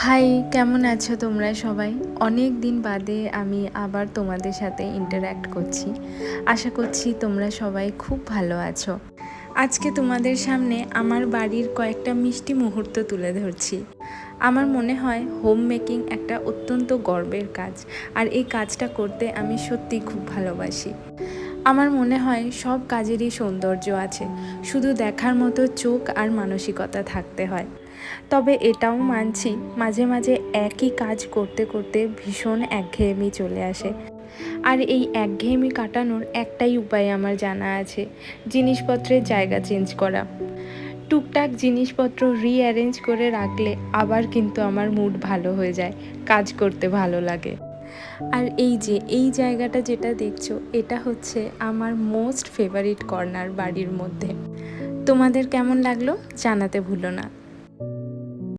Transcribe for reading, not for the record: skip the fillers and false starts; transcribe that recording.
High, কেমন আছো তোমরা সবাই? অনেক দিন বাদে আমি আবার তোমাদের সাথে ইন্টারঅ্যাক্ট করছি। আশা করছি তোমরা সবাই খুব ভালো আছো। আজকে তোমাদের সামনে আমার বাড়ির কয়েকটা মিষ্টি মুহূর্ত তুলে ধরছি। আমার মনে হয় হোম মেকিং একটা অত্যন্ত গর্বের কাজ, আর এই কাজটা করতে আমি সত্যিই খুব ভালোবাসি। আমার মনে হয় সব কাজেরই সৌন্দর্য আছে, শুধু দেখার মতো চোখ আর মানসিকতা থাকতে হয়। তবে এটাও মানছি, মাঝে মাঝে একই কাজ করতে করতে ভীষণ একঘেয়েমি চলে আসে। আর এই একঘেয়েমি কাটানোর একটাই উপায় আমার জানা আছে, জিনিসপত্রের জায়গা চেঞ্জ করা। টুকটাক জিনিসপত্র রিঅ্যারেঞ্জ করে রাখলে আবার কিন্তু আমার মুড ভালো হয়ে যায়, কাজ করতে ভালো লাগে। আর এই জায়গাটা যেটা দেখছো, এটা হচ্ছে আমার মোস্ট ফেভারিট কর্নার বাড়ির মধ্যে। তোমাদের কেমন লাগলো জানাতে ভুলো না।